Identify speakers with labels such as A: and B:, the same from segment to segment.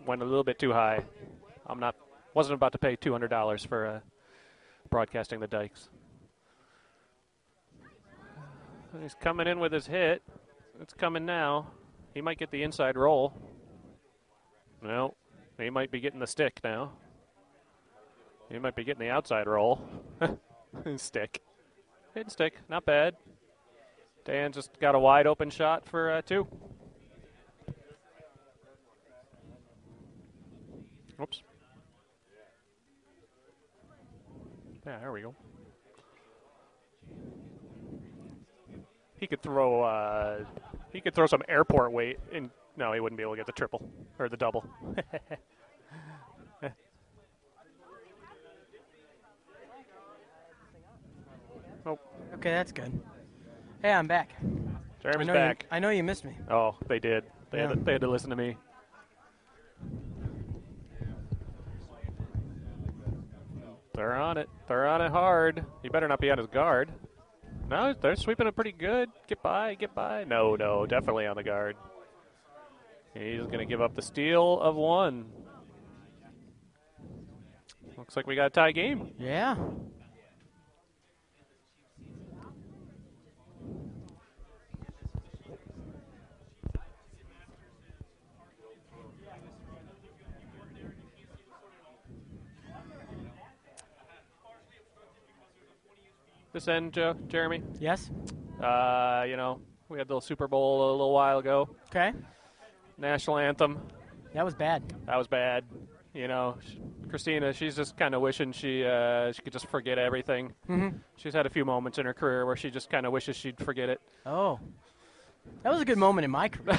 A: went a little bit too high. Wasn't about to pay $200 for broadcasting the Dykes. He's coming in with his hit. It's coming now. He might get the inside roll. No, he might be getting the stick now. He might be getting the outside roll. Stick. Hit and stick. Not bad. Dan just got a wide open shot for 2. Oops. Yeah, there we go. He could throw some airport weight in. No, he wouldn't be able to get the triple or the double. Oh.
B: Okay, that's good. Hey, I'm back.
A: Jeremy's back.
B: I know you missed me.
A: Oh, they did. They had to listen to me. They're on it. They're on it hard. He better not be on his guard. No, they're sweeping it pretty good. Get by, get by. No, definitely on the guard. He's going to give up the steal of 1. Looks like we got a tie game.
B: Yeah.
A: This end, Jeremy?
B: Yes?
A: We had the Super Bowl a little while ago.
B: Okay.
A: National anthem.
B: That was bad.
A: That was bad. Christina, she's just kind of wishing she could just forget everything.
B: Mm-hmm.
A: She's had a few moments in her career where she just kind of wishes she'd forget it.
B: Oh. That was a good moment in my career.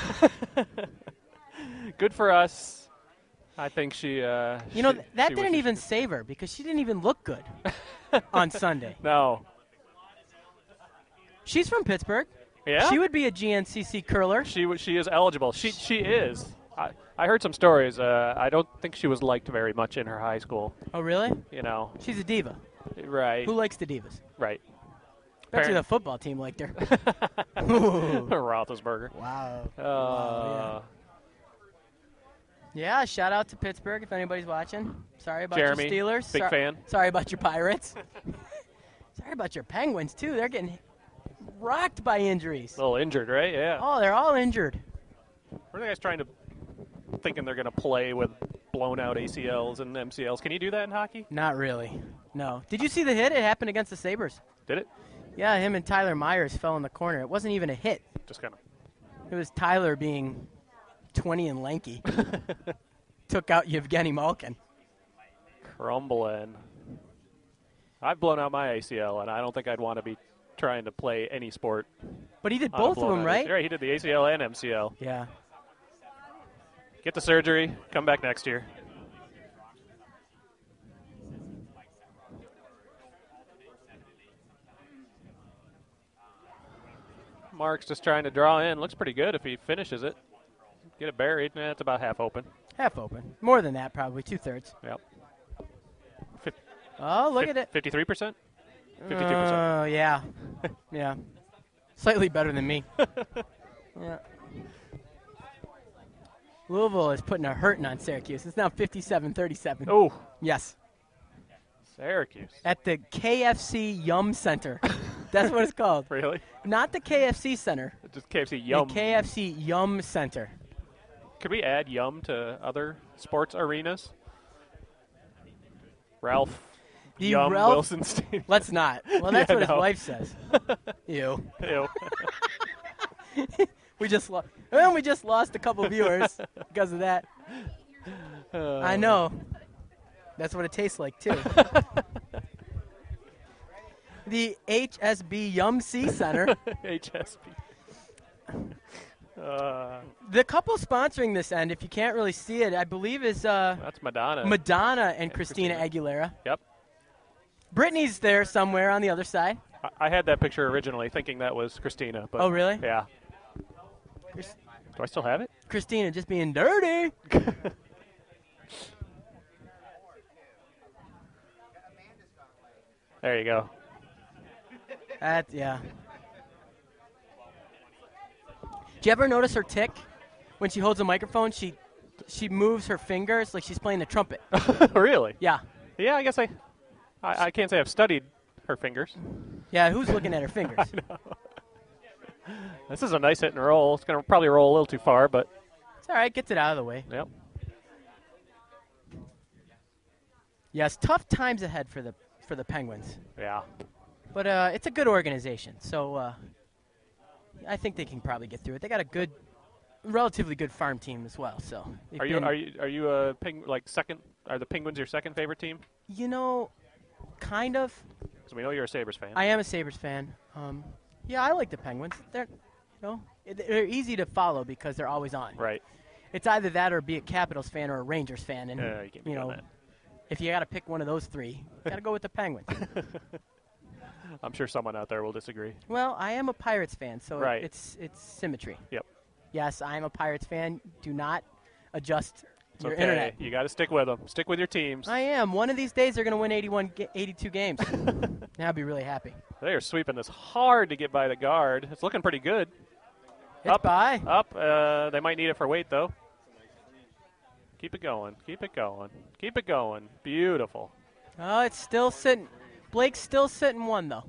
A: Good for us. I think she
B: that
A: she
B: didn't even save her because she didn't even look good on Sunday.
A: No.
B: She's from Pittsburgh.
A: Yeah?
B: She would be a GNCC curler.
A: She is eligible. She is. I heard some stories. I don't think she was liked very much in her high school.
B: Oh, really?
A: She's
B: a diva.
A: Right.
B: Who likes the divas?
A: Right.
B: Bet you the football team liked her.
A: Roethlisberger.
B: Wow. Yeah, shout out to Pittsburgh if anybody's watching. Sorry about
A: Jeremy,
B: your Steelers.
A: Big fan.
B: Sorry about your Pirates. Sorry about your Penguins, too. They're getting rocked by injuries.
A: A little injured, right? Yeah.
B: Oh, they're all injured.
A: Were the guys thinking they're going to play with blown out ACLs and MCLs? Can you do that in hockey?
B: Not really. No. Did you see the hit? It happened against the Sabres.
A: Did it?
B: Yeah, him and Tyler Myers fell in the corner. It wasn't even a hit.
A: Just kind of.
B: It was Tyler being 20 and lanky. Took out Yevgeny Malkin.
A: Crumbling. I've blown out my ACL, and I don't think I'd want to be trying to play any sport.
B: But he did both of them, right?
A: Right, he did the ACL and MCL.
B: Yeah.
A: Get the surgery, come back next year. Mark's just trying to draw in. Looks pretty good if he finishes it. Get it buried. It's about half open.
B: Half open. More than that, probably. 2/3.
A: Yep.
B: Oh, look at it.
A: 53%? 52%.
B: Oh, yeah. Yeah. Slightly better than me. Yeah. Louisville is putting a hurting on Syracuse. It's now 57-37.
A: Oh.
B: Yes.
A: Syracuse.
B: At the KFC Yum Center. That's what it's called.
A: Really?
B: Not the KFC Center.
A: Just KFC Yum.
B: The KFC Yum Center.
A: Could we add Yum to other sports arenas? Ralph Wilson Stadium.
B: Let's not. Well, that's what his wife says. Ew.
A: Ew.
B: We just lost a couple viewers because of that. I know. That's what it tastes like, too. The HSB Yum C Center.
A: HSB.
B: The couple sponsoring this end, if you can't really see it, I believe is
A: that's Madonna.
B: Madonna and Christina Aguilera.
A: Yep.
B: Britney's there somewhere on the other side.
A: I had that picture originally thinking that was Christina. But
B: oh, really?
A: Yeah. Do I still have it?
B: Christina just being dirty.
A: There you go.
B: Yeah. Do you ever notice her tick when she holds a microphone? She she moves her fingers like she's playing the trumpet.
A: Really?
B: Yeah.
A: Yeah, I guess I can't say I've studied her fingers.
B: Yeah, who's looking at her fingers?
A: I know. This is a nice hit and roll. It's going to probably roll a little too far, but
B: It's all right. Gets it out of the way.
A: yep.
B: Yes, tough times ahead for the Penguins.
A: Yeah.
B: But it's a good organization, so I think they can probably get through it. They got a relatively good farm team as well. So
A: Are you a second? Are the Penguins your second favorite team?
B: You know, kind of.
A: Because we know you're a Sabres fan.
B: I am a Sabres fan. Yeah, I like the Penguins. They're easy to follow because they're always on.
A: Right.
B: It's either that or be a Capitals fan or a Rangers fan, and
A: You can't be doing that.
B: if you got to pick one of those three, you got to go with the Penguins.
A: I'm sure someone out there will disagree.
B: Well, I am a Pirates fan, so
A: Right.
B: it's symmetry.
A: Yep.
B: Yes, I am a Pirates fan. Do not adjust
A: It's
B: your
A: okay.
B: internet.
A: You got to stick with them. Stick with your teams.
B: I am. One of these days, they're going to win 82 games. I'll be really happy.
A: They are sweeping this hard to get by the guard. It's looking pretty good.
B: It's by.
A: Up. They might need it for weight, though. Keep it going. Keep it going. Keep it going. Beautiful.
B: Oh, it's still sitting. Blake's still sitting one, though.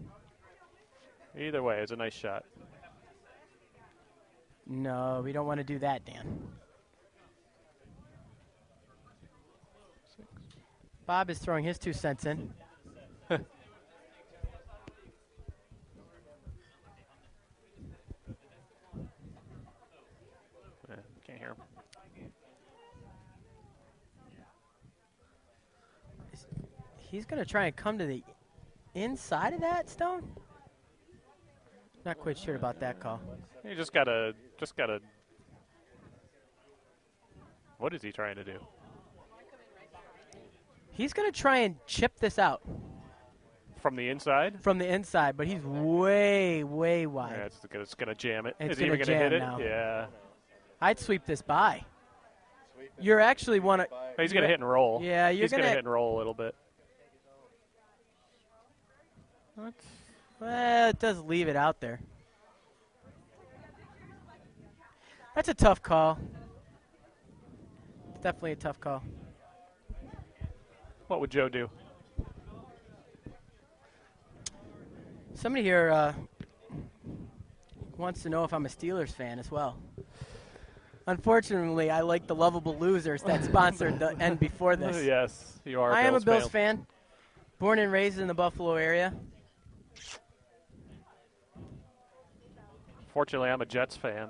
A: Either way, it's a nice shot.
B: No, we don't want to do that, Dan. Bob is throwing his 2 cents in.
A: Can't hear him.
B: He's going to try and come to the inside of that, Stone? Not quite sure about that call.
A: You just gotta. What is he trying to do?
B: He's going to try and chip this out.
A: From the inside?
B: From the inside, but he's way, way wide.
A: Yeah, it's gonna jam it.
B: It's
A: Is he even
B: gonna
A: gonna hit
B: jam
A: it?
B: now.
A: Yeah.
B: I'd sweep this by. You're actually want to.
A: He's gonna hit and roll.
B: Yeah,
A: He's gonna hit and roll a little bit.
B: Well, it does leave it out there. That's a tough call. It's definitely a tough call.
A: What would Joe do?
B: Somebody here wants to know if I'm a Steelers fan as well. Unfortunately, I like the lovable losers that sponsored the end before this.
A: Yes, you are.
B: I am a Bills fan. Born and raised in the Buffalo area.
A: Fortunately, I'm a Jets fan.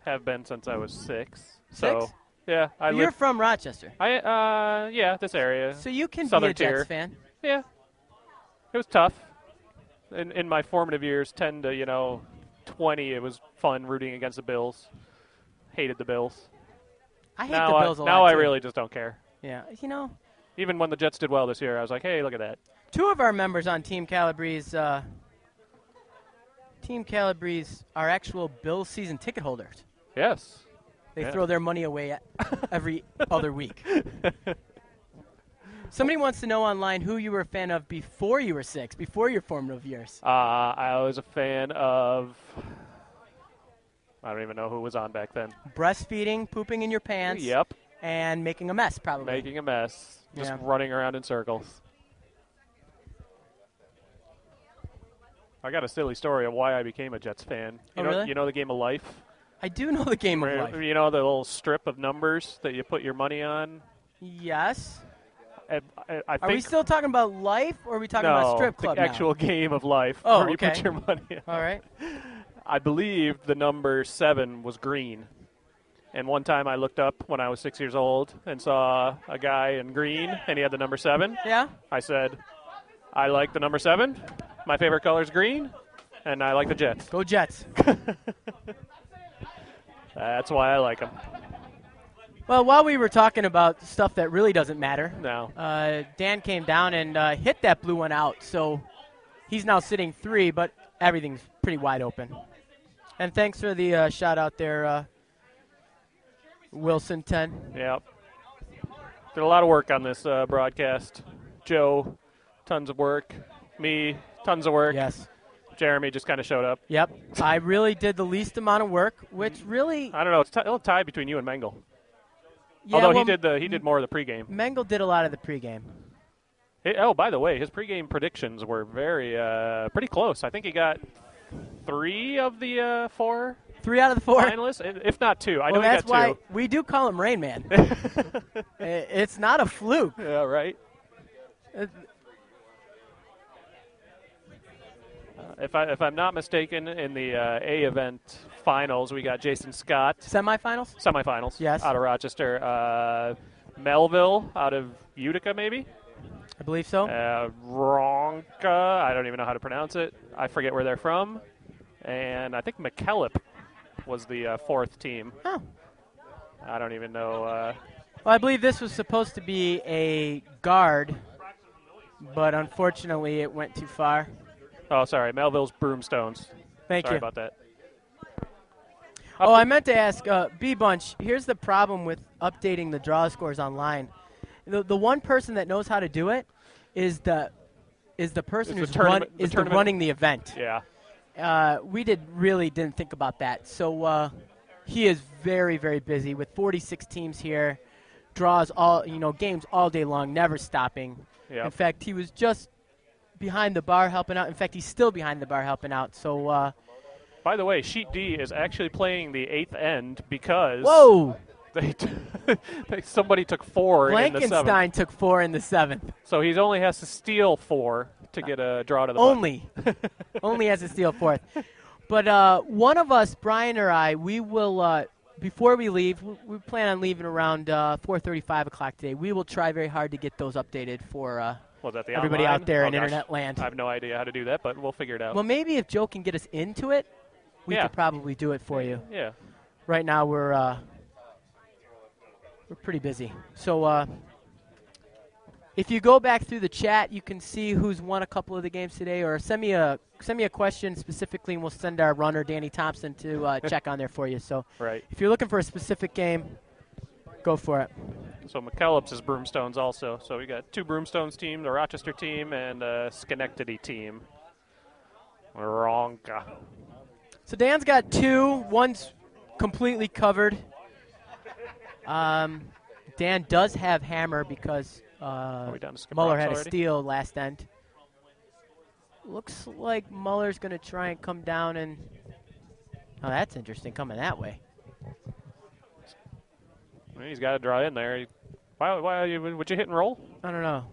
A: Have been since I was 6. So,
B: 6?
A: yeah,
B: You're from Rochester.
A: Yeah, this area.
B: So you can
A: Southern
B: be a Jets
A: tier.
B: fan.
A: Yeah. It was tough. In my formative years, 10 to 20, it was fun rooting against the Bills. Hated the Bills.
B: I hate the Bills a lot.
A: Now I
B: too.
A: really just don't care.
B: Yeah,
A: Even when the Jets did well this year, I was like, hey, look at that.
B: 2 of our members on Team Calabrese are actual Bills season ticket holders.
A: Yes.
B: They throw their money away every other week. Somebody wants to know online who you were a fan of before you were 6, before your formative years.
A: I was a fan of, I don't even know who was on back then.
B: Breastfeeding, pooping in your pants.
A: Yep.
B: And making a mess, probably.
A: Making a mess. Just
B: Yeah.
A: running around in circles. I got a silly story of why I became a Jets fan.
B: Really?
A: You know the game of life?
B: I do know the game of life.
A: You know the little strip of numbers that you put your money on?
B: Yes.
A: I
B: Are
A: think
B: we still talking about life, or are we talking about strip club
A: the actual game of life
B: Oh,
A: where you
B: okay.
A: put your money on.
B: All right.
A: I believe the number 7 was green. And one time I looked up when I was 6 years old and saw a guy in green, and he had the number 7.
B: Yeah?
A: I said, I like the number 7. My favorite color is green, and I like the Jets.
B: Go Jets.
A: That's why I like them.
B: Well, while we were talking about stuff that really doesn't matter,
A: No.
B: Dan came down and hit that blue one out. So he's now sitting 3, but everything's pretty wide open. And thanks for the shout out there, Wilson 10.
A: Yep. Did a lot of work on this broadcast. Joe, tons of work. Me, tons of work.
B: Yes.
A: Jeremy just kind of showed up.
B: Yep. I really did the least amount of work, which really,
A: I don't know. It's a little tie between you and Mengel.
B: Yeah,
A: Although
B: well,
A: he did more of the pregame.
B: Mengel did a lot of the pregame.
A: Oh, by the way, his pregame predictions were pretty close. I think he got 3 of the 4.
B: 3 out of the 4
A: finalists, if not 2. I know he
B: that's
A: got 2.
B: why we do call him Rain Man. It's not a fluke.
A: Yeah, right. If I'm not mistaken, in the A event finals, we got Jason Scott.
B: Semifinals? Yes.
A: Out of Rochester. Melville out of Utica, maybe?
B: I believe so.
A: Ronka, I don't even know how to pronounce it. I forget where they're from. And I think McKellip was the 4th team.
B: Oh.
A: I don't even know.
B: Well, I believe this was supposed to be a guard, but unfortunately it went too far.
A: Oh, sorry. Melville's Broomstones.
B: Thank you.
A: Sorry about that.
B: I meant to ask, B-Bunch, here's the problem with updating the draw scores online. The one person that knows how to do it is the person who's running the event.
A: Yeah.
B: We really didn't think about that. So he is very, very busy with 46 teams here, draws games all day long, never stopping.
A: Yep.
B: In fact, he was just behind the bar helping out. In fact, he's still behind the bar helping out. So.
A: By the way, Sheet D is actually playing the 8th end because.
B: Whoa!
A: Somebody took 4 in the 7th.
B: Blankenstein took 4 in the 7th.
A: So he only has to steal 4 to get a draw to the
B: Only. Only has to steal 4th. But one of us, Brian or I, we will, before we leave, we plan on leaving around 4:30, 5 o'clock today. We will try very hard to get those updated for everybody
A: online?
B: out there in internet land.
A: I have no idea how to do that, but we'll figure it out.
B: Well, maybe if Joe can get us into it, we could probably do it for you.
A: Yeah.
B: Right now we're pretty busy. So if you go back through the chat, you can see who's won a couple of the games today, or send me a question specifically, and we'll send our runner, Danny Thompson, to check on there for you. So if you're looking for a specific game, go for it.
A: So McKellip's is Broomstones also. So we got 2 Broomstones teams, a Rochester team, and a Schenectady team. Ronka.
B: So Dan's got 2. One's completely covered. Dan does have hammer because Muller had a steal last end. Looks like Muller's going to try and come down and... Oh, that's interesting, coming that way.
A: He's got to draw in there. Why would you hit and roll?
B: I don't know.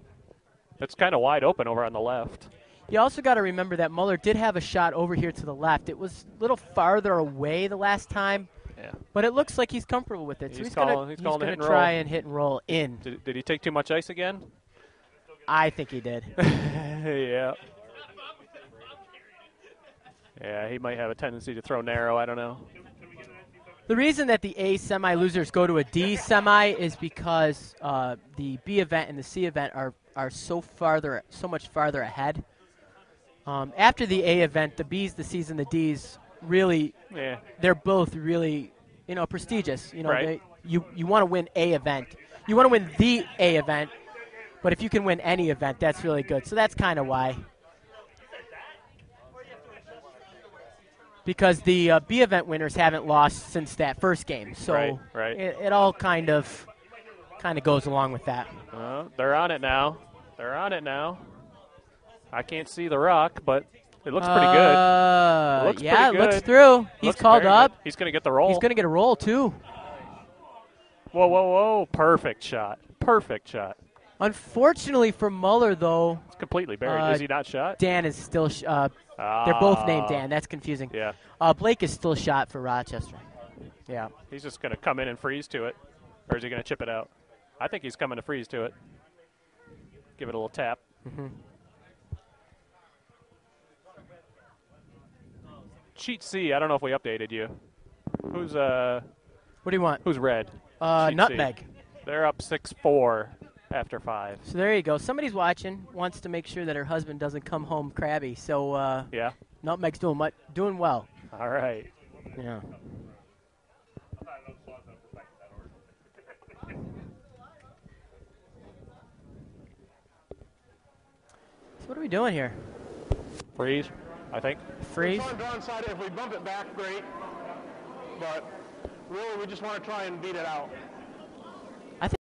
A: It's kind of wide open over on the left.
B: You also got to remember that Muller did have a shot over here to the left. It was a little farther away the last time.
A: Yeah.
B: But it looks like he's comfortable with it. So he's going to try and hit and roll in.
A: Did he take too much ice again?
B: I think he did.
A: Yeah. Yeah, he might have a tendency to throw narrow. I don't know.
B: The reason that the A semi-losers go to a D semi is because the B event and the C event are so much farther ahead. After the A event, the Bs, the Cs, and the Ds really, they're both really, prestigious.
A: Right.
B: You want to win a event. You want to win the A event, but if you can win any event, that's really good. So that's kind of why. Because the B event winners haven't lost since that first game. So
A: right.
B: It all kind of goes along with that.
A: They're on it now. I can't see the rock, but it looks pretty good.
B: It looks through. He's called up.
A: He's going to get the roll.
B: He's going to get a roll, too.
A: Whoa. Perfect shot.
B: Unfortunately for Muller, though.
A: It's completely buried. Is he not shot?
B: Dan is still they're both named Dan. That's confusing.
A: Yeah.
B: Blake is still shot for Rochester. Yeah.
A: He's just going to come in and freeze to it. Or is he going to chip it out? I think he's coming to freeze to it. Give it a little tap.
B: Mm-hmm.
A: Sheet C, I don't know if we updated you. Who's
B: What do you want?
A: Who's red?
B: Nutmeg.
A: C. They're up 6-4 after 5.
B: So there you go. Somebody's watching, wants to make sure that her husband doesn't come home crabby. So
A: yeah.
B: Nutmeg's doing well.
A: All right.
B: Yeah. So what are we doing here?
A: Freeze, I think.
B: Freeze?
C: If we bump it back, great. But really, we just want to try and beat it out.
B: I think